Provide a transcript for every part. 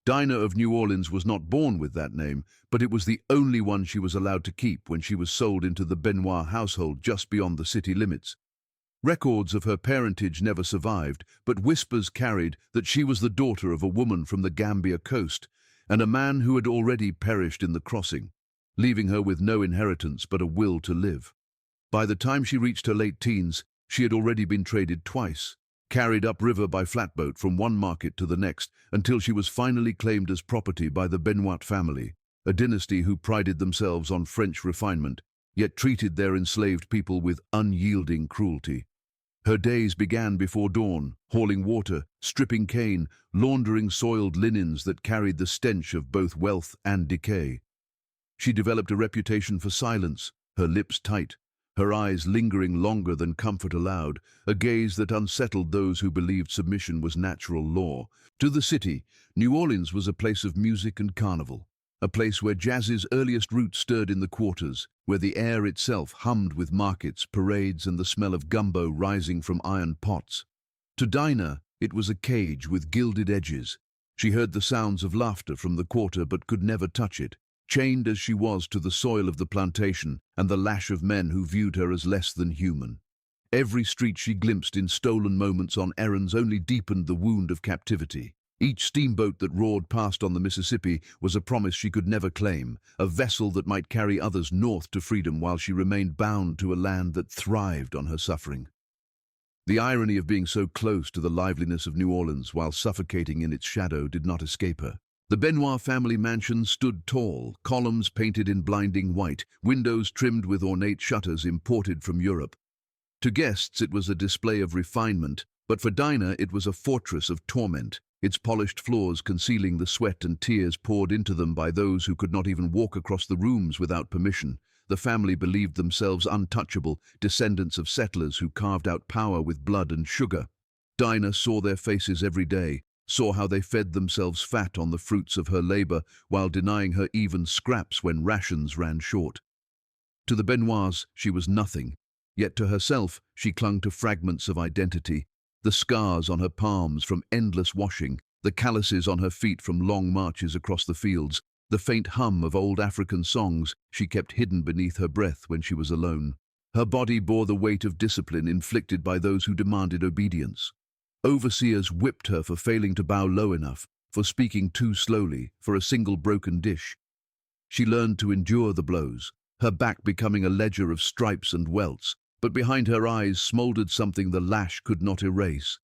Dinah of New Orleans was not born with that name, but it was the only one she was allowed to keep when she was sold into the Benoit household just beyond the city limits. Records of her parentage never survived, but whispers carried that she was the daughter of a woman from the Gambia coast and a man who had already perished in the crossing, leaving her with no inheritance but a will to live. By the time she reached her late teens, she had already been traded twice, carried upriver by flatboat from one market to the next, until she was finally claimed as property by the Benoit family, a dynasty who prided themselves on French refinement, yet treated their enslaved people with unyielding cruelty. Her days began before dawn, hauling water, stripping cane, laundering soiled linens that carried the stench of both wealth and decay. She developed a reputation for silence, her lips tight, her eyes lingering longer than comfort allowed, a gaze that unsettled those who believed submission was natural law. To the city, New Orleans was a place of music and carnival, a place where jazz's earliest roots stirred in the quarters, where the air itself hummed with markets, parades, and the smell of gumbo rising from iron pots. To Dinah, it was a cage with gilded edges. She heard the sounds of laughter from the quarter but could never touch it, chained as she was to the soil of the plantation and the lash of men who viewed her as less than human. Every street she glimpsed in stolen moments on errands only deepened the wound of captivity. Each steamboat that roared past on the Mississippi was a promise she could never claim, a vessel that might carry others north to freedom while she remained bound to a land that thrived on her suffering. The irony of being so close to the liveliness of New Orleans while suffocating in its shadow did not escape her. The Benoit family mansion stood tall, columns painted in blinding white, windows trimmed with ornate shutters imported from Europe. To guests it was a display of refinement, but for Dinah it was a fortress of torment, its polished floors concealing the sweat and tears poured into them by those who could not even walk across the rooms without permission. The family believed themselves untouchable, descendants of settlers who carved out power with blood and sugar. Dinah saw their faces every day, saw how they fed themselves fat on the fruits of her labor while denying her even scraps when rations ran short. To the Benoits, she was nothing, yet to herself she clung to fragments of identity, the scars on her palms from endless washing, the calluses on her feet from long marches across the fields, the faint hum of old African songs she kept hidden beneath her breath when she was alone. Her body bore the weight of discipline inflicted by those who demanded obedience. Overseers whipped her for failing to bow low enough, for speaking too slowly, for a single broken dish. She learned to endure the blows, her back becoming a ledger of stripes and welts, but behind her eyes smoldered something the lash could not erase.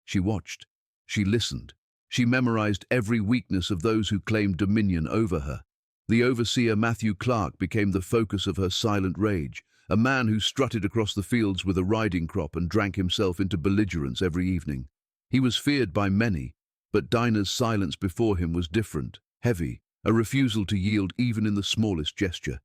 She watched, she listened, she memorized every weakness of those who claimed dominion over her. The overseer Matthew Clark became the focus of her silent rage, a man who strutted across the fields with a riding crop and drank himself into belligerence every evening. He was feared by many, but Dinah's silence before him was different, heavy, a refusal to yield even in the smallest gesture.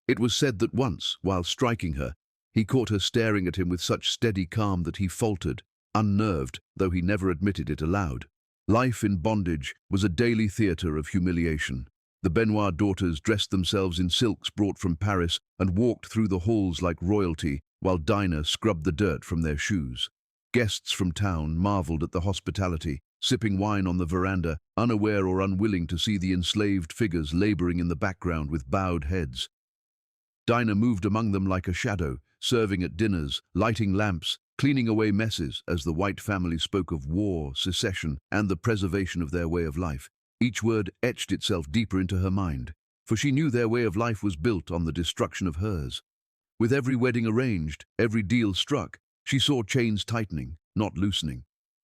It was said that once, while striking her, he caught her staring at him with such steady calm that he faltered, unnerved, though he never admitted it aloud. Life in bondage was a daily theater of humiliation. The Benoit daughters dressed themselves in silks brought from Paris and walked through the halls like royalty, while Dinah scrubbed the dirt from their shoes. Guests from town marveled at the hospitality, sipping wine on the veranda, unaware or unwilling to see the enslaved figures laboring in the background with bowed heads. Dinah moved among them like a shadow, serving at dinners, lighting lamps, cleaning away messes as the white family spoke of war, secession, and the preservation of their way of life. Each word etched itself deeper into her mind, for she knew their way of life was built on the destruction of hers. With every wedding arranged, every deal struck, she saw chains tightening, not loosening.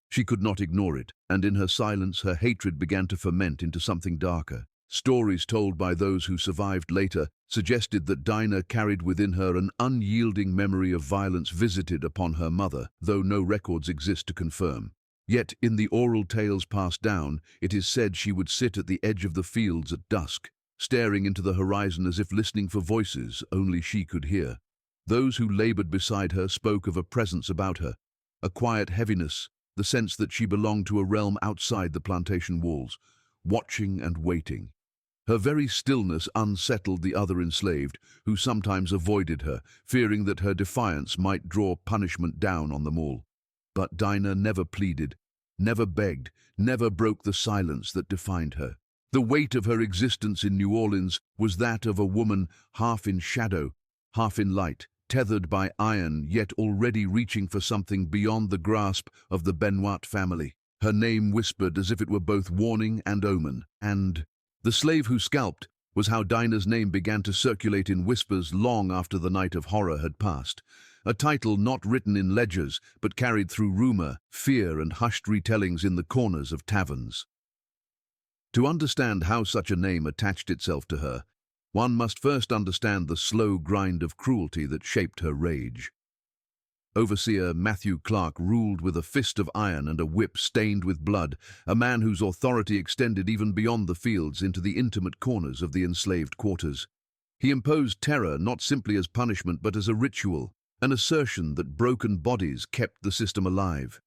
She could not ignore it, and in her silence her hatred began to ferment into something darker. Stories told by those who survived later suggested that Dinah carried within her an unyielding memory of violence visited upon her mother, though no records exist to confirm. Yet, in the oral tales passed down, it is said she would sit at the edge of the fields at dusk, staring into the horizon as if listening for voices only she could hear. Those who labored beside her spoke of a presence about her, a quiet heaviness, the sense that she belonged to a realm outside the plantation walls, watching and waiting. Her very stillness unsettled the other enslaved, who sometimes avoided her, fearing that her defiance might draw punishment down on them all. But Dinah never pleaded. never begged, never broke the silence that defined her. The weight of her existence in New Orleans was that of a woman half in shadow, half in light, tethered by iron, yet already reaching for something beyond the grasp of the Benoit family. Her name whispered as if it were both warning and omen. And the slave who scalped was how Dinah's name began to circulate in whispers long after the night of horror had passed. A title not written in ledgers, but carried through rumor, fear, and hushed retellings in the corners of taverns. To understand how such a name attached itself to her, one must first understand the slow grind of cruelty that shaped her rage. Overseer Matthew Clark ruled with a fist of iron and a whip stained with blood, a man whose authority extended even beyond the fields into the intimate corners of the enslaved quarters. He imposed terror not simply as punishment but as a ritual, an assertion that broken bodies kept the system alive.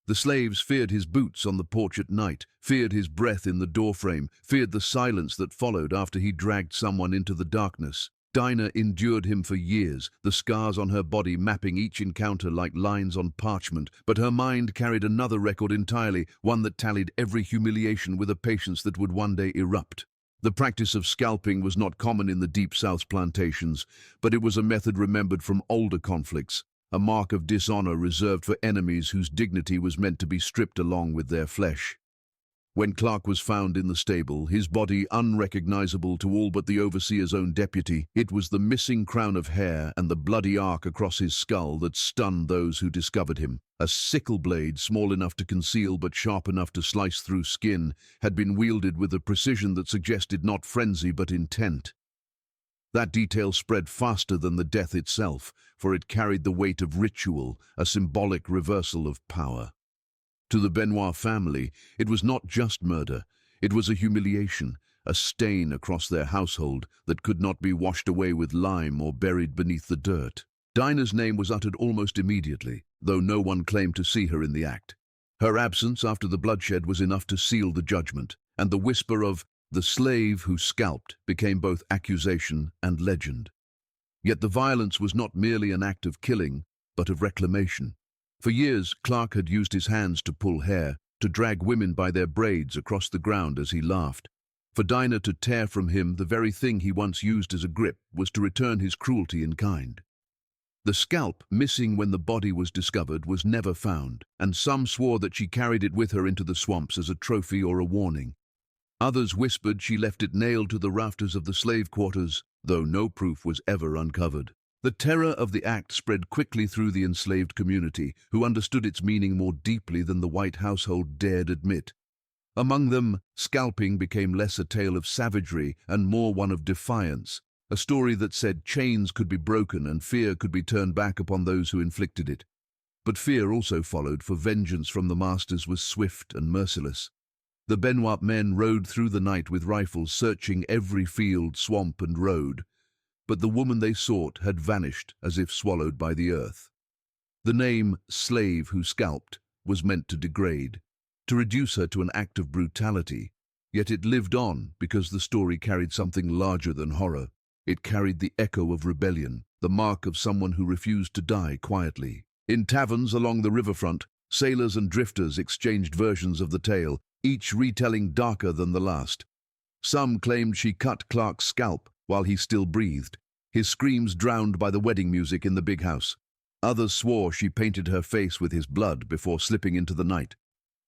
The slaves feared his boots on the porch at night, feared his breath in the doorframe, feared the silence that followed after he dragged someone into the darkness. Dinah endured him for years, the scars on her body mapping each encounter like lines on parchment, but her mind carried another record entirely, one that tallied every humiliation with a patience that would one day erupt. The practice of scalping was not common in the Deep South plantations, but it was a method remembered from older conflicts, a mark of dishonor reserved for enemies whose dignity was meant to be stripped along with their flesh. When Clark was found in the stable, his body unrecognizable to all but the overseer's own deputy, it was the missing crown of hair and the bloody arc across his skull that stunned those who discovered him. A sickle blade, small enough to conceal but sharp enough to slice through skin, had been wielded with a precision that suggested not frenzy but intent. That detail spread faster than the death itself, for it carried the weight of ritual, a symbolic reversal of power. To the Benoit family, it was not just murder, it was a humiliation, a stain across their household that could not be washed away with lime or buried beneath the dirt. Dinah's name was uttered almost immediately, though no one claimed to see her in the act. Her absence after the bloodshed was enough to seal the judgment, and the whisper of the slave who scalped became both accusation and legend. Yet the violence was not merely an act of killing, but of reclamation. For years, Clark had used his hands to pull hair, to drag women by their braids across the ground as he laughed. For Dinah to tear from him the very thing he once used as a grip was to return his cruelty in kind. The scalp, missing when the body was discovered, was never found, and some swore that she carried it with her into the swamps as a trophy or a warning. Others whispered she left it nailed to the rafters of the slave quarters, though no proof was ever uncovered. The terror of the act spread quickly through the enslaved community, who understood its meaning more deeply than the white household dared admit. Among them, scalping became less a tale of savagery and more one of defiance, a story that said chains could be broken and fear could be turned back upon those who inflicted it. But fear also followed, for vengeance from the masters was swift and merciless. The Benoit men rode through the night with rifles, searching every field, swamp, and road. But the woman they sought had vanished as if swallowed by the earth. The name, slave who scalped, was meant to degrade, to reduce her to an act of brutality, yet it lived on because the story carried something larger than horror. It carried the echo of rebellion, the mark of someone who refused to die quietly. In taverns along the riverfront, sailors and drifters exchanged versions of the tale, each retelling darker than the last. Some claimed she cut Clark's scalp while he still breathed, his screams drowned by the wedding music in the big house. Others swore she painted her face with his blood before slipping into the night.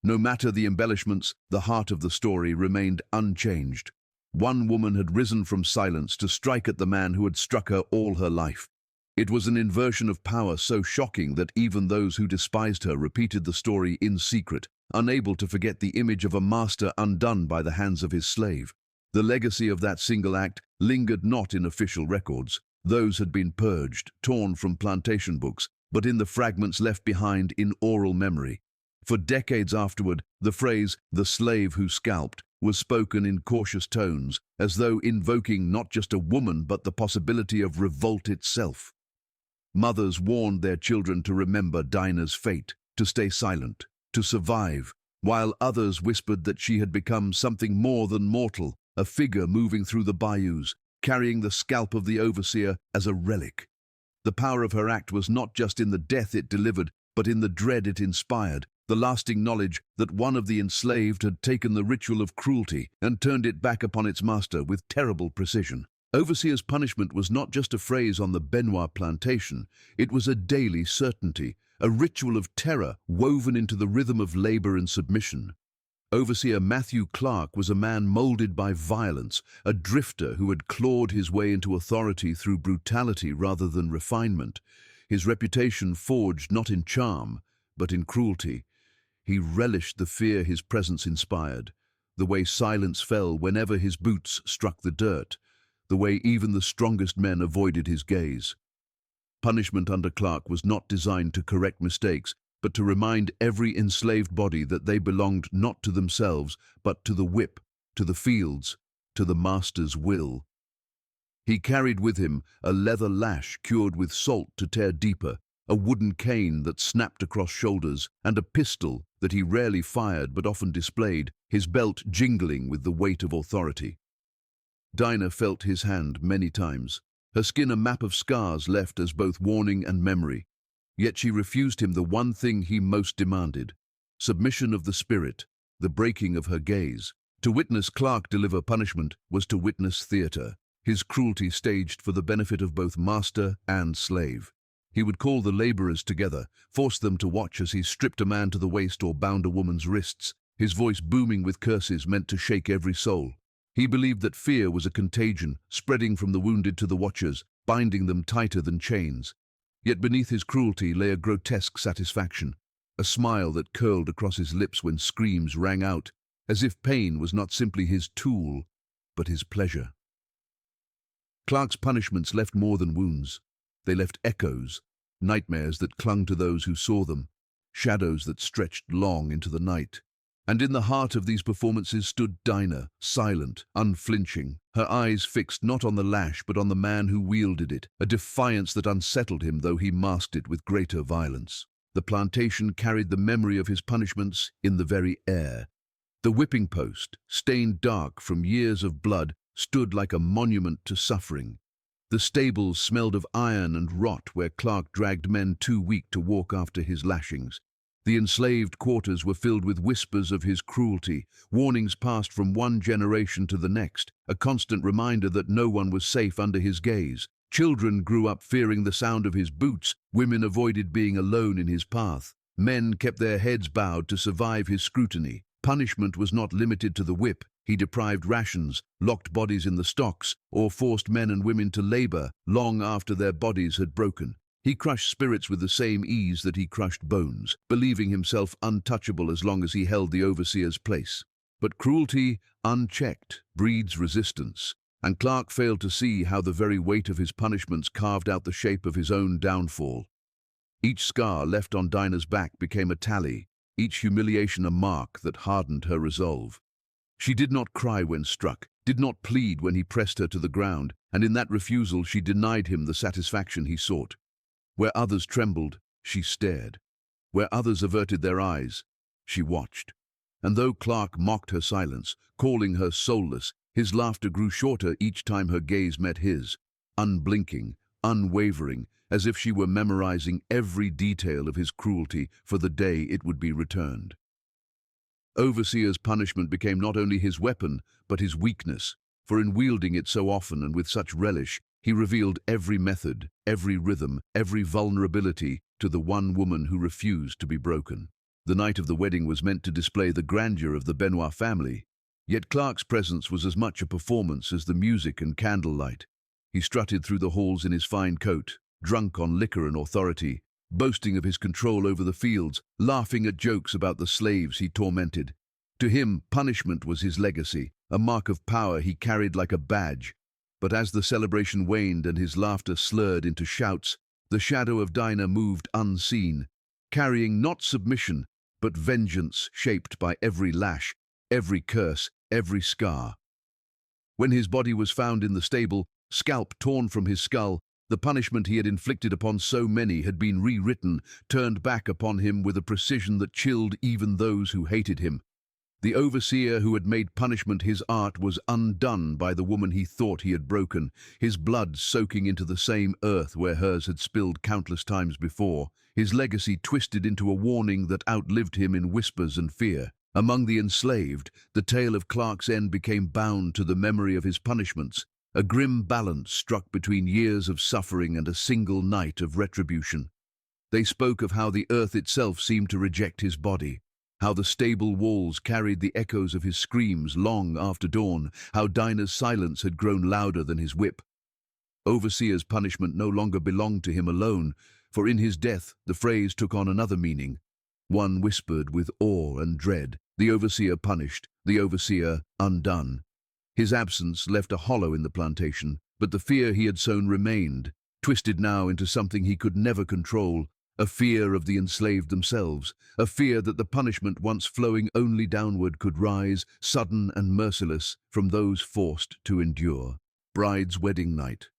No matter the embellishments, the heart of the story remained unchanged. One woman had risen from silence to strike at the man who had struck her all her life. It was an inversion of power so shocking that even those who despised her repeated the story in secret, unable to forget the image of a master undone by the hands of his slave. The legacy of that single act lingered not in official records. Those had been purged, torn from plantation books, but in the fragments left behind in oral memory. For decades afterward, the phrase, "the slave who scalped," was spoken in cautious tones, as though invoking not just a woman but the possibility of revolt itself. Mothers warned their children to remember Dinah's fate, to stay silent, to survive, while others whispered that she had become something more than mortal, a figure moving through the bayous, carrying the scalp of the overseer as a relic. The power of her act was not just in the death it delivered, but in the dread it inspired, the lasting knowledge that one of the enslaved had taken the ritual of cruelty and turned it back upon its master with terrible precision. Overseer's punishment was not just a phrase on the Benoit plantation, it was a daily certainty, a ritual of terror woven into the rhythm of labor and submission. Overseer Matthew Clark was a man molded by violence, a drifter who had clawed his way into authority through brutality rather than refinement. His reputation forged not in charm, but in cruelty. He relished the fear his presence inspired, the way silence fell whenever his boots struck the dirt, the way even the strongest men avoided his gaze. Punishment under Clark was not designed to correct mistakes, but to remind every enslaved body that they belonged not to themselves, but to the whip, to the fields, to the master's will. He carried with him a leather lash cured with salt to tear deeper, a wooden cane that snapped across shoulders, and a pistol that he rarely fired but often displayed, his belt jingling with the weight of authority. Dinah felt his hand many times, her skin a map of scars left as both warning and memory. Yet she refused him the one thing he most demanded, submission of the spirit, the breaking of her gaze. To witness Clark deliver punishment was to witness theater, his cruelty staged for the benefit of both master and slave. He would call the laborers together, force them to watch as he stripped a man to the waist or bound a woman's wrists, his voice booming with curses meant to shake every soul. He believed that fear was a contagion, spreading from the wounded to the watchers, binding them tighter than chains. Yet beneath his cruelty lay a grotesque satisfaction, a smile that curled across his lips when screams rang out, as if pain was not simply his tool, but his pleasure. Clark's punishments left more than wounds. They left echoes, nightmares that clung to those who saw them, shadows that stretched long into the night. And in the heart of these performances stood Dinah, silent, unflinching, her eyes fixed not on the lash but on the man who wielded it, a defiance that unsettled him though he masked it with greater violence. The plantation carried the memory of his punishments in the very air. The whipping post, stained dark from years of blood, stood like a monument to suffering. The stables smelled of iron and rot where Clark dragged men too weak to walk after his lashings. The enslaved quarters were filled with whispers of his cruelty, warnings passed from one generation to the next, a constant reminder that no one was safe under his gaze. Children grew up fearing the sound of his boots, women avoided being alone in his path. Men kept their heads bowed to survive his scrutiny. Punishment was not limited to the whip. He deprived rations, locked bodies in the stocks, or forced men and women to labor long after their bodies had broken. He crushed spirits with the same ease that he crushed bones, believing himself untouchable as long as he held the overseer's place. But cruelty, unchecked, breeds resistance, and Clark failed to see how the very weight of his punishments carved out the shape of his own downfall. Each scar left on Dinah's back became a tally, each humiliation a mark that hardened her resolve. She did not cry when struck, did not plead when he pressed her to the ground, and in that refusal she denied him the satisfaction he sought. Where others trembled, she stared. Where others averted their eyes, she watched. And though Clark mocked her silence, calling her soulless, his laughter grew shorter each time her gaze met his, unblinking, unwavering, as if she were memorizing every detail of his cruelty for the day it would be returned. Overseer's punishment became not only his weapon, but his weakness, for in wielding it so often and with such relish, he revealed every method, every rhythm, every vulnerability to the one woman who refused to be broken. The night of the wedding was meant to display the grandeur of the Benoit family, yet Clark's presence was as much a performance as the music and candlelight. He strutted through the halls in his fine coat, drunk on liquor and authority, boasting of his control over the fields, laughing at jokes about the slaves he tormented. To him, punishment was his legacy, a mark of power he carried like a badge. But as the celebration waned and his laughter slurred into shouts, the shadow of Dinah moved unseen, carrying not submission, but vengeance shaped by every lash, every curse, every scar. When his body was found in the stable, scalp torn from his skull, the punishment he had inflicted upon so many had been rewritten, turned back upon him with a precision that chilled even those who hated him. The overseer who had made punishment his art was undone by the woman he thought he had broken, his blood soaking into the same earth where hers had spilled countless times before, his legacy twisted into a warning that outlived him in whispers and fear. Among the enslaved, the tale of Clark's end became bound to the memory of his punishments, a grim balance struck between years of suffering and a single night of retribution. They spoke of how the earth itself seemed to reject his body, how the stable walls carried the echoes of his screams long after dawn, how Dinah's silence had grown louder than his whip. Overseer's punishment no longer belonged to him alone, for in his death the phrase took on another meaning, one whispered with awe and dread, the overseer punished, the overseer undone. His absence left a hollow in the plantation, but the fear he had sown remained, twisted now into something he could never control, a fear of the enslaved themselves, a fear that the punishment once flowing only downward could rise, sudden and merciless, from those forced to endure. Bride's wedding night.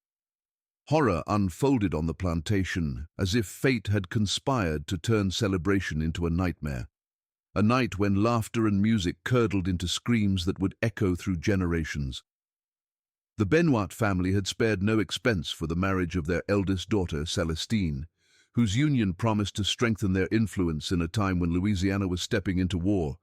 Horror unfolded on the plantation, as if fate had conspired to turn celebration into a nightmare. A night when laughter and music curdled into screams that would echo through generations. The Benoit family had spared no expense for the marriage of their eldest daughter, Celestine, whose union promised to strengthen their influence in a time when Louisiana was stepping into war.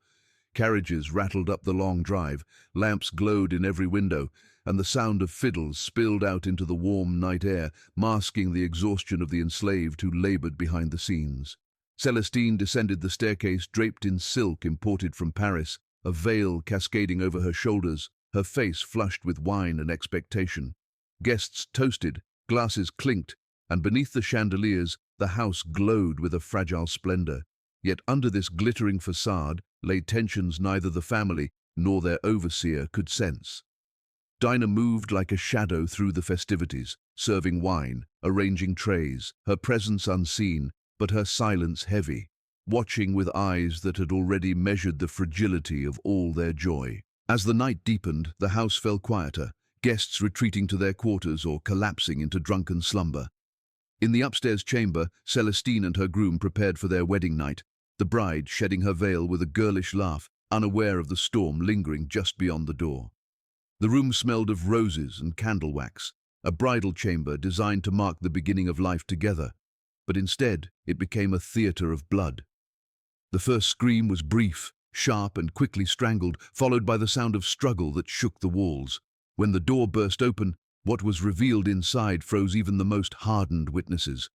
Carriages rattled up the long drive, lamps glowed in every window, and the sound of fiddles spilled out into the warm night air, masking the exhaustion of the enslaved who labored behind the scenes. Celestine descended the staircase draped in silk imported from Paris, a veil cascading over her shoulders, her face flushed with wine and expectation. Guests toasted, glasses clinked, and beneath the chandeliers, the house glowed with a fragile splendor. Yet under this glittering facade lay tensions neither the family nor their overseer could sense. Dinah moved like a shadow through the festivities, serving wine, arranging trays, her presence unseen, but her silence heavy, watching with eyes that had already measured the fragility of all their joy. As the night deepened, the house fell quieter, guests retreating to their quarters or collapsing into drunken slumber. In the upstairs chamber, Celestine and her groom prepared for their wedding night, the bride shedding her veil with a girlish laugh, unaware of the storm lingering just beyond the door. The room smelled of roses and candle wax, a bridal chamber designed to mark the beginning of life together, but instead it became a theater of blood. The first scream was brief, sharp and quickly strangled, followed by the sound of struggle that shook the walls. When the door burst open, what was revealed inside froze even the most hardened witnesses.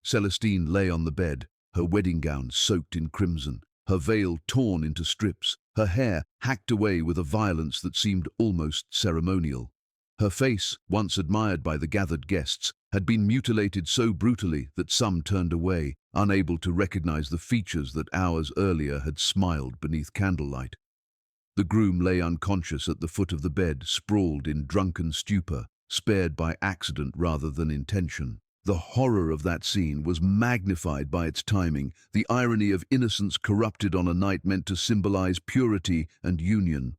Celestine lay on the bed, her wedding gown soaked in crimson, her veil torn into strips, her hair hacked away with a violence that seemed almost ceremonial. Her face, once admired by the gathered guests, had been mutilated so brutally that some turned away, unable to recognize the features that hours earlier had smiled beneath candlelight. The groom lay unconscious at the foot of the bed, sprawled in drunken stupor, spared by accident rather than intention. The horror of that scene was magnified by its timing, the irony of innocence corrupted on a night meant to symbolize purity and union.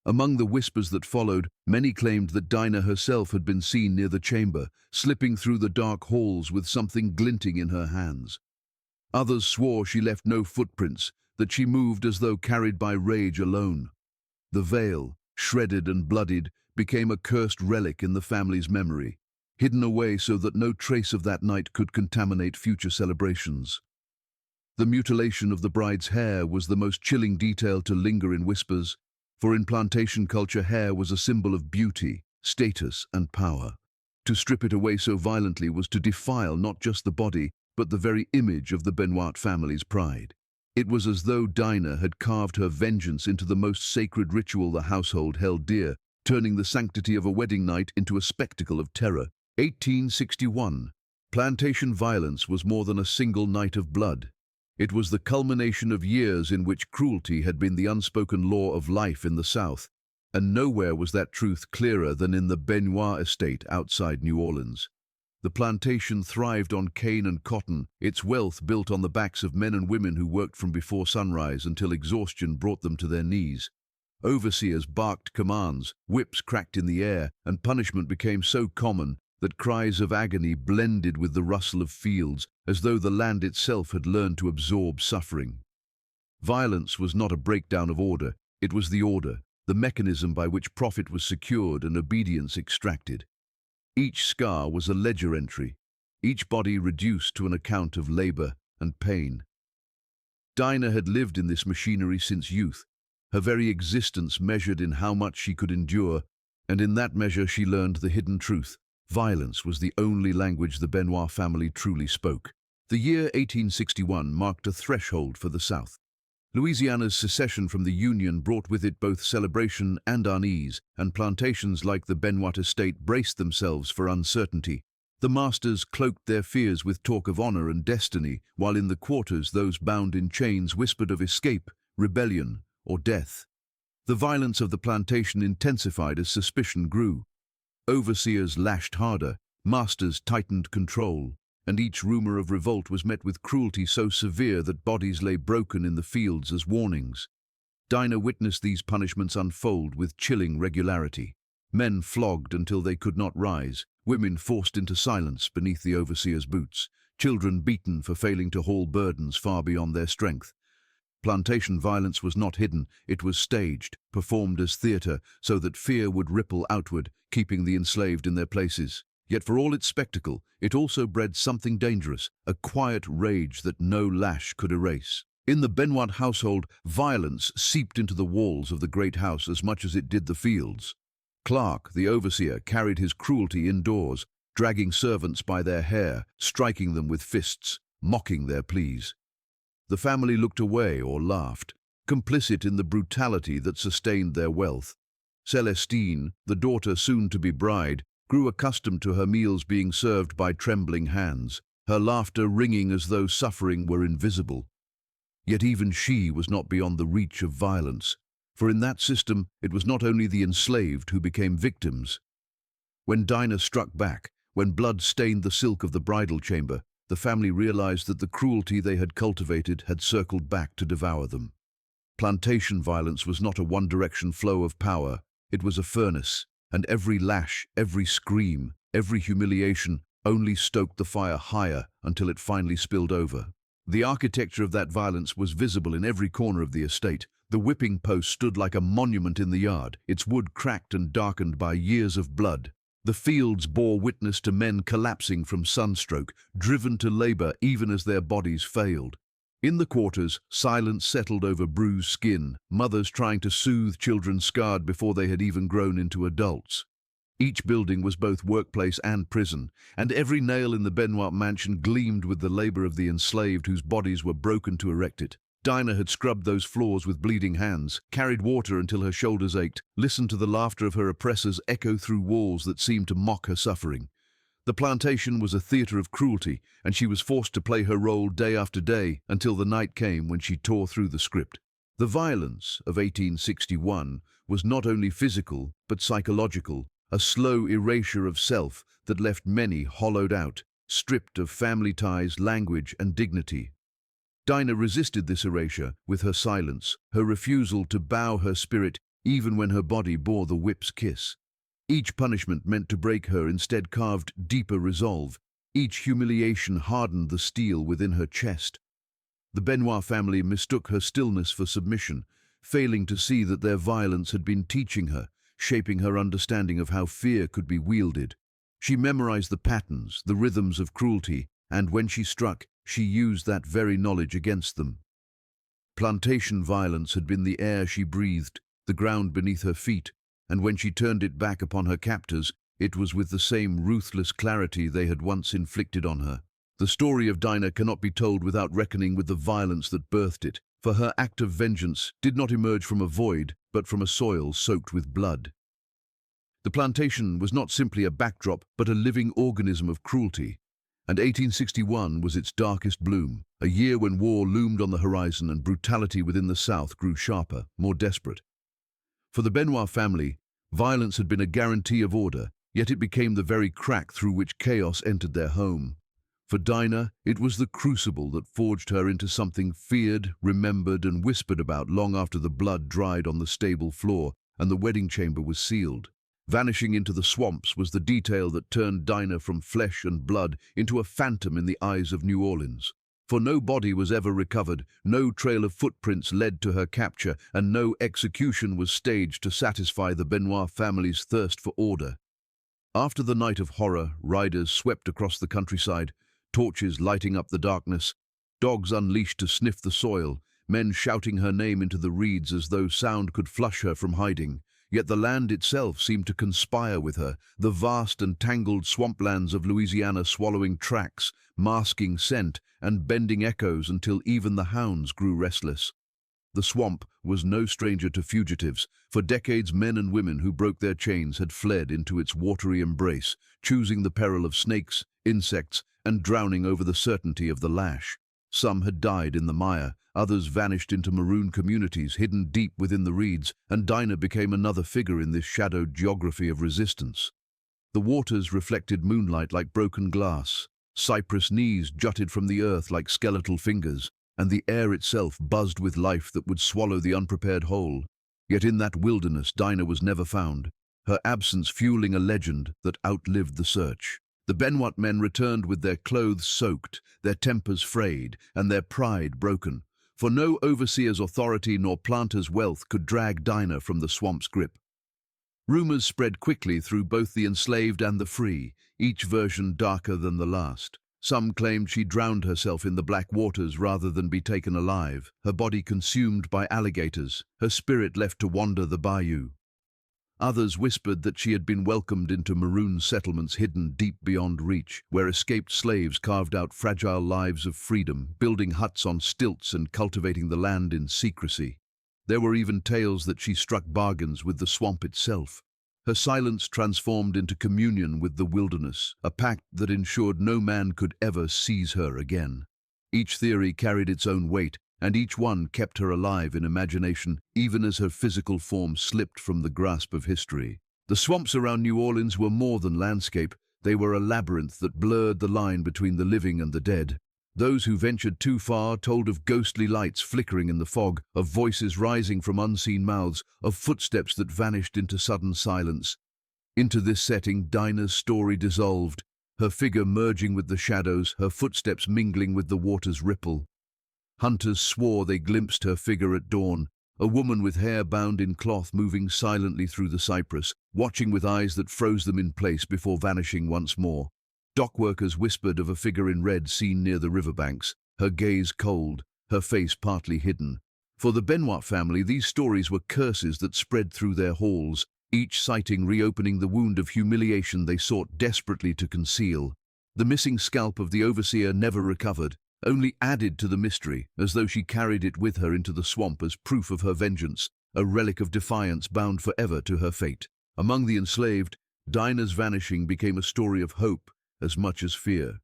Among the whispers that followed, many claimed that Dinah herself had been seen near the chamber, slipping through the dark halls with something glinting in her hands. Others swore she left no footprints, that she moved as though carried by rage alone. The veil, shredded and bloodied, became a cursed relic in the family's memory, hidden away so that no trace of that night could contaminate future celebrations. The mutilation of the bride's hair was the most chilling detail to linger in whispers, for in plantation culture hair was a symbol of beauty, status, and power. To strip it away so violently was to defile not just the body, but the very image of the Benoit family's pride. It was as though Dinah had carved her vengeance into the most sacred ritual the household held dear, turning the sanctity of a wedding night into a spectacle of terror. 1861. Plantation violence was more than a single night of blood. It was the culmination of years in which cruelty had been the unspoken law of life in the South, and nowhere was that truth clearer than in the Benoit estate outside New Orleans. The plantation thrived on cane and cotton, its wealth built on the backs of men and women who worked from before sunrise until exhaustion brought them to their knees. Overseers barked commands, whips cracked in the air, and punishment became so common that cries of agony blended with the rustle of fields, as though the land itself had learned to absorb suffering. Violence was not a breakdown of order, It was the order, the mechanism by which profit was secured and obedience extracted. Each scar was a ledger entry, each body reduced to an account of labor and pain. Dinah had lived in this machinery since youth, her very existence measured in how much she could endure, and in that measure she learned the hidden truth. Violence was the only language the Benoit family truly spoke. The year 1861 marked a threshold for the South. Louisiana's secession from the Union brought with it both celebration and unease, and plantations like the Benoit estate braced themselves for uncertainty. The masters cloaked their fears with talk of honor and destiny, while in the quarters those bound in chains whispered of escape, rebellion, or death. The violence of the plantation intensified as suspicion grew. Overseers lashed harder, masters tightened control, and each rumor of revolt was met with cruelty so severe that bodies lay broken in the fields as warnings. Dinah witnessed these punishments unfold with chilling regularity. Men flogged until they could not rise, women forced into silence beneath the overseer's boots, children beaten for failing to haul burdens far beyond their strength. Plantation violence was not hidden, it was staged, performed as theater, so that fear would ripple outward, keeping the enslaved in their places. Yet for all its spectacle, it also bred something dangerous, a quiet rage that no lash could erase. In the Benoit household, violence seeped into the walls of the great house as much as it did the fields. Clark, the overseer, carried his cruelty indoors, dragging servants by their hair, striking them with fists, mocking their pleas. The family looked away or laughed, complicit in the brutality that sustained their wealth. Celestine, the daughter soon-to-be bride, grew accustomed to her meals being served by trembling hands, her laughter ringing as though suffering were invisible. Yet even she was not beyond the reach of violence, for in that system it was not only the enslaved who became victims. When Dinah struck back, when blood stained the silk of the bridal chamber, the family realized that the cruelty they had cultivated had circled back to devour them. Plantation violence was not a one-direction flow of power, it was a furnace, and every lash, every scream, every humiliation only stoked the fire higher until it finally spilled over. The architecture of that violence was visible in every corner of the estate. The whipping post stood like a monument in the yard, its wood cracked and darkened by years of blood. The fields bore witness to men collapsing from sunstroke, driven to labor even as their bodies failed. In the quarters, silence settled over bruised skin, mothers trying to soothe children scarred before they had even grown into adults. Each building was both workplace and prison, and every nail in the Benoit mansion gleamed with the labor of the enslaved whose bodies were broken to erect it. Dinah had scrubbed those floors with bleeding hands, carried water until her shoulders ached, listened to the laughter of her oppressors echo through walls that seemed to mock her suffering. The plantation was a theater of cruelty, and she was forced to play her role day after day until the night came when she tore through the script. The violence of 1861 was not only physical but psychological, a slow erasure of self that left many hollowed out, stripped of family ties, language, and dignity. Dinah resisted this erasure with her silence, her refusal to bow her spirit even when her body bore the whip's kiss. Each punishment meant to break her, instead carved deeper resolve. Each humiliation hardened the steel within her chest. The Benoit family mistook her stillness for submission, failing to see that their violence had been teaching her, shaping her understanding of how fear could be wielded. She memorized the patterns, the rhythms of cruelty, and when she struck, she used that very knowledge against them. Plantation violence had been the air she breathed, the ground beneath her feet, and when she turned it back upon her captors, it was with the same ruthless clarity they had once inflicted on her. The story of Dinah cannot be told without reckoning with the violence that birthed it, for her act of vengeance did not emerge from a void, but from a soil soaked with blood. The plantation was not simply a backdrop, but a living organism of cruelty. And 1861 was its darkest bloom, a year when war loomed on the horizon and brutality within the South grew sharper, more desperate. For the Benoit family, violence had been a guarantee of order, yet it became the very crack through which chaos entered their home. For Dinah, it was the crucible that forged her into something feared, remembered, and whispered about long after the blood dried on the stable floor and the wedding chamber was sealed. Vanishing into the swamps was the detail that turned Dinah from flesh and blood into a phantom in the eyes of New Orleans. For no body was ever recovered, no trail of footprints led to her capture, and no execution was staged to satisfy the Benoit family's thirst for order. After the night of horror, riders swept across the countryside, torches lighting up the darkness, dogs unleashed to sniff the soil, men shouting her name into the reeds as though sound could flush her from hiding. Yet the land itself seemed to conspire with her, the vast and tangled swamplands of Louisiana swallowing tracks, masking scent, and bending echoes until even the hounds grew restless. The swamp was no stranger to fugitives. For decades, men and women who broke their chains had fled into its watery embrace, choosing the peril of snakes, insects, and drowning over the certainty of the lash. Some had died in the mire, others vanished into maroon communities hidden deep within the reeds, and Dinah became another figure in this shadowed geography of resistance. The waters reflected moonlight like broken glass, cypress knees jutted from the earth like skeletal fingers, and the air itself buzzed with life that would swallow the unprepared whole. Yet in that wilderness, Dinah was never found, her absence fueling a legend that outlived the search. The Benoit men returned with their clothes soaked, their tempers frayed, and their pride broken, for no overseer's authority nor planter's wealth could drag Dinah from the swamp's grip. Rumors spread quickly through both the enslaved and the free, each version darker than the last. Some claimed she drowned herself in the black waters rather than be taken alive, her body consumed by alligators, her spirit left to wander the bayou. Others whispered that she had been welcomed into maroon settlements hidden deep beyond reach, where escaped slaves carved out fragile lives of freedom, building huts on stilts and cultivating the land in secrecy. There were even tales that she struck bargains with the swamp itself. Her silence transformed into communion with the wilderness, a pact that ensured no man could ever seize her again. Each theory carried its own weight, and each one kept her alive in imagination, even as her physical form slipped from the grasp of history. The swamps around New Orleans were more than landscape. They were a labyrinth that blurred the line between the living and the dead. Those who ventured too far told of ghostly lights flickering in the fog, of voices rising from unseen mouths, of footsteps that vanished into sudden silence. Into this setting, Dinah's story dissolved, her figure merging with the shadows, her footsteps mingling with the water's ripple. Hunters swore they glimpsed her figure at dawn, a woman with hair bound in cloth moving silently through the cypress, watching with eyes that froze them in place before vanishing once more. Dockworkers whispered of a figure in red seen near the riverbanks, her gaze cold, her face partly hidden. For the Benoit family, these stories were curses that spread through their halls, each sighting reopening the wound of humiliation they sought desperately to conceal. The missing scalp of the overseer never recovered, only added to the mystery, as though she carried it with her into the swamp as proof of her vengeance, a relic of defiance bound forever to her fate. Among the enslaved, Dinah's vanishing became a story of hope as much as fear.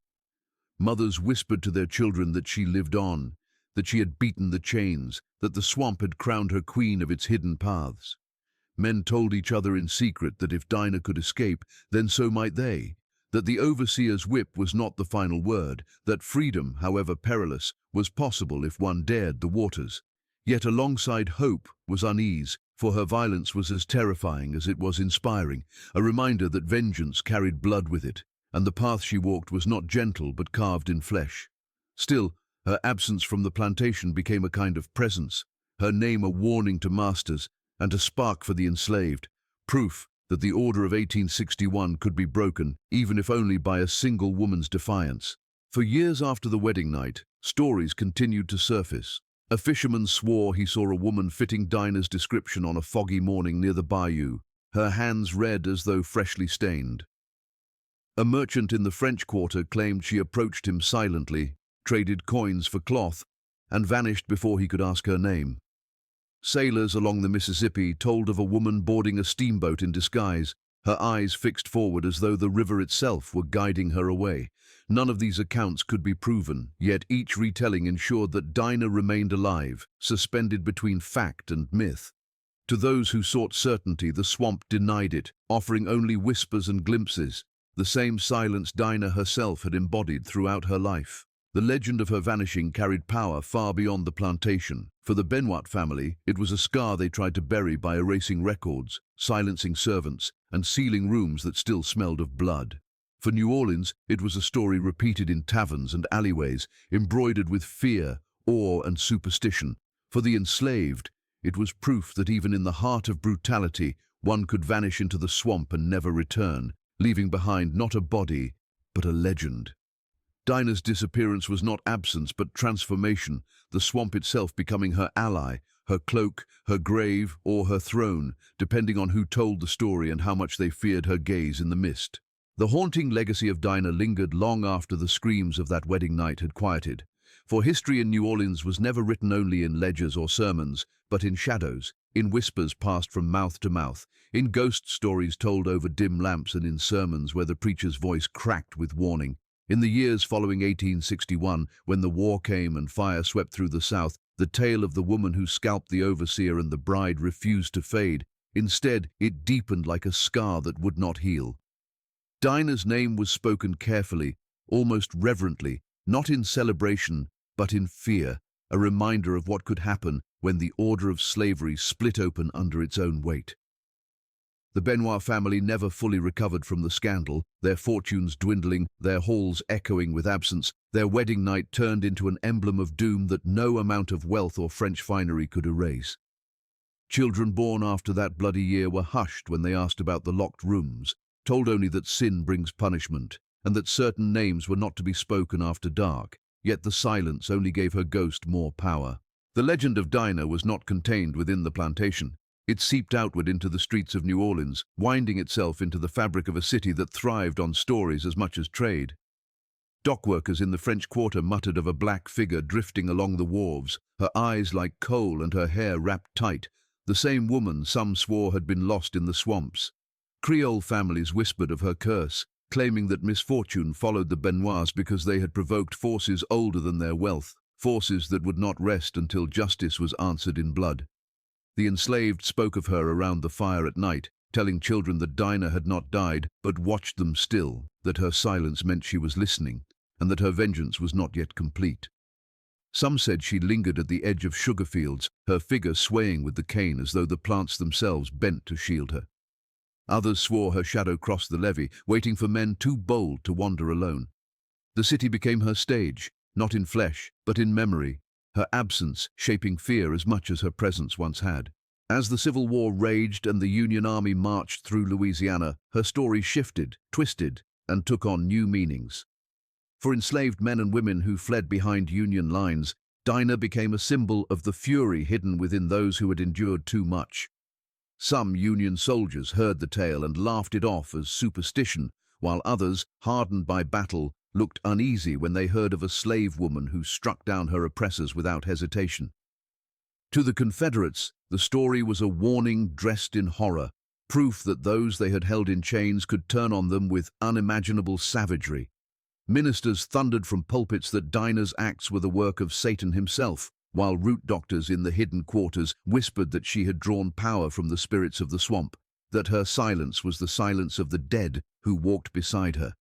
Mothers whispered to their children that she lived on, that she had beaten the chains, that the swamp had crowned her queen of its hidden paths. Men told each other in secret that if Dinah could escape, then so might they, that the overseer's whip was not the final word, that freedom, however perilous, was possible if one dared the waters. Yet alongside hope was unease, for her violence was as terrifying as it was inspiring, a reminder that vengeance carried blood with it, and the path she walked was not gentle but carved in flesh. Still, her absence from the plantation became a kind of presence, her name a warning to masters and a spark for the enslaved, proof that the order of 1861 could be broken, even if only by a single woman's defiance. For years after the wedding night, stories continued to surface. A fisherman swore he saw a woman fitting Dinah's description on a foggy morning near the bayou, her hands red as though freshly stained. A merchant in the French Quarter claimed she approached him silently, traded coins for cloth, and vanished before he could ask her name. Sailors along the Mississippi told of a woman boarding a steamboat in disguise, her eyes fixed forward as though the river itself were guiding her away. None of these accounts could be proven, yet each retelling ensured that Dinah remained alive, suspended between fact and myth. To those who sought certainty, the swamp denied it, offering only whispers and glimpses, the same silence Dinah herself had embodied throughout her life. The legend of her vanishing carried power far beyond the plantation. For the Benoit family, it was a scar they tried to bury by erasing records, silencing servants, and sealing rooms that still smelled of blood. For New Orleans, it was a story repeated in taverns and alleyways, embroidered with fear, awe, and superstition. For the enslaved, it was proof that even in the heart of brutality, one could vanish into the swamp and never return, leaving behind not a body, but a legend. Dinah's disappearance was not absence, but transformation, the swamp itself becoming her ally, her cloak, her grave, or her throne, depending on who told the story and how much they feared her gaze in the mist. The haunting legacy of Dinah lingered long after the screams of that wedding night had quieted. For history in New Orleans was never written only in ledgers or sermons, but in shadows, in whispers passed from mouth to mouth, in ghost stories told over dim lamps, and in sermons where the preacher's voice cracked with warning. In the years following 1861, when the war came and fire swept through the South, the tale of the woman who scalped the overseer and the bride refused to fade. Instead, it deepened like a scar that would not heal. Dinah's name was spoken carefully, almost reverently, not in celebration, but in fear, a reminder of what could happen when the order of slavery split open under its own weight. The Benoit family never fully recovered from the scandal, their fortunes dwindling, their halls echoing with absence. Their wedding night turned into an emblem of doom that no amount of wealth or French finery could erase. Children born after that bloody year were hushed when they asked about the locked rooms, told only that sin brings punishment, and that certain names were not to be spoken after dark, yet the silence only gave her ghost more power. The legend of Dinah was not contained within the plantation. It seeped outward into the streets of New Orleans, winding itself into the fabric of a city that thrived on stories as much as trade. Dockworkers in the French Quarter muttered of a black figure drifting along the wharves, her eyes like coal and her hair wrapped tight, the same woman some swore had been lost in the swamps. Creole families whispered of her curse, claiming that misfortune followed the Benoits because they had provoked forces older than their wealth, forces that would not rest until justice was answered in blood. The enslaved spoke of her around the fire at night, telling children that Dinah had not died, but watched them still, that her silence meant she was listening, and that her vengeance was not yet complete. Some said she lingered at the edge of sugar fields, her figure swaying with the cane as though the plants themselves bent to shield her. Others swore her shadow crossed the levee, waiting for men too bold to wander alone. The city became her stage, not in flesh, but in memory, her absence shaping fear as much as her presence once had. As the Civil War raged and the Union Army marched through Louisiana, her story shifted, twisted, and took on new meanings. For enslaved men and women who fled behind Union lines, Dinah became a symbol of the fury hidden within those who had endured too much. Some Union soldiers heard the tale and laughed it off as superstition, while others, hardened by battle, looked uneasy when they heard of a slave woman who struck down her oppressors without hesitation. To the Confederates, the story was a warning dressed in horror, proof that those they had held in chains could turn on them with unimaginable savagery. Ministers thundered from pulpits that Dinah's acts were the work of Satan himself, while root doctors in the hidden quarters whispered that she had drawn power from the spirits of the swamp, that her silence was the silence of the dead who walked beside her.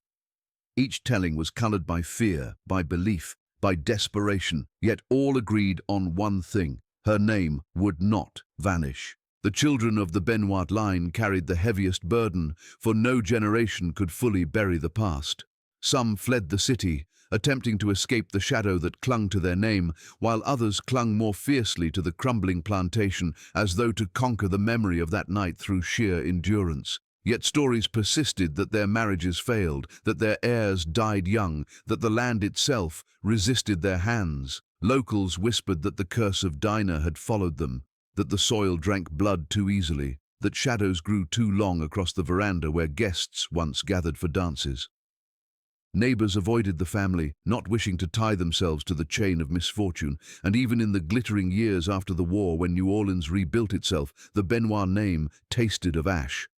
Each telling was colored by fear, by belief, by desperation, yet all agreed on one thing: her name would not vanish. The children of the Benoit line carried the heaviest burden, for no generation could fully bury the past. Some fled the city, attempting to escape the shadow that clung to their name, while others clung more fiercely to the crumbling plantation, as though to conquer the memory of that night through sheer endurance. Yet stories persisted that their marriages failed, that their heirs died young, that the land itself resisted their hands. Locals whispered that the curse of Dinah had followed them, that the soil drank blood too easily, that shadows grew too long across the veranda where guests once gathered for dances. Neighbors avoided the family, not wishing to tie themselves to the chain of misfortune, and even in the glittering years after the war, when New Orleans rebuilt itself, the Benoit name tasted of ash.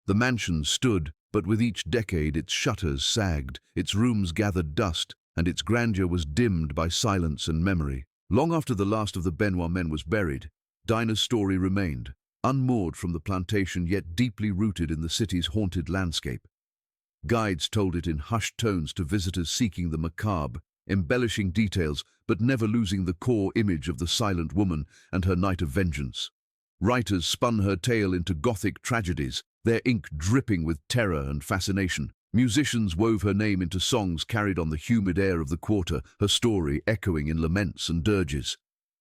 The mansion stood, but with each decade its shutters sagged, its rooms gathered dust, and its grandeur was dimmed by silence and memory. Long after the last of the Benoit men was buried, Dinah's story remained, unmoored from the plantation yet deeply rooted in the city's haunted landscape. Guides told it in hushed tones to visitors seeking the macabre, embellishing details but never losing the core image of the silent woman and her night of vengeance. Writers spun her tale into Gothic tragedies, their ink dripping with terror and fascination. Musicians wove her name into songs carried on the humid air of the quarter, her story echoing in laments and dirges.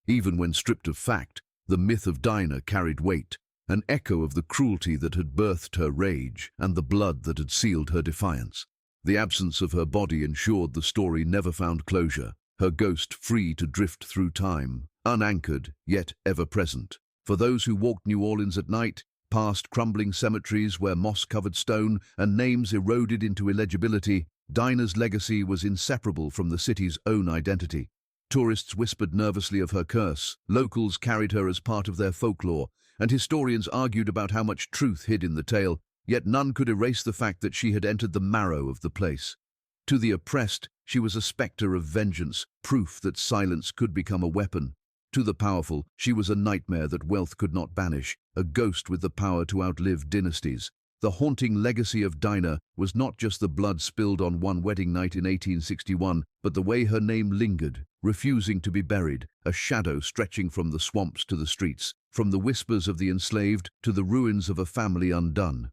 Even when stripped of fact, the myth of Dinah carried weight, an echo of the cruelty that had birthed her rage and the blood that had sealed her defiance. The absence of her body ensured the story never found closure, her ghost free to drift through time, unanchored yet ever present. For those who walked New Orleans at night, past crumbling cemeteries where moss-covered stone and names eroded into illegibility, Dinah's legacy was inseparable from the city's own identity. Tourists whispered nervously of her curse, locals carried her as part of their folklore, and historians argued about how much truth hid in the tale, yet none could erase the fact that she had entered the marrow of the place. To the oppressed, she was a spectre of vengeance, proof that silence could become a weapon. To the powerful, she was a nightmare that wealth could not banish, a ghost with the power to outlive dynasties. The haunting legacy of Dinah was not just the blood spilled on one wedding night in 1861, but the way her name lingered, refusing to be buried, a shadow stretching from the swamps to the streets, from the whispers of the enslaved to the ruins of a family undone.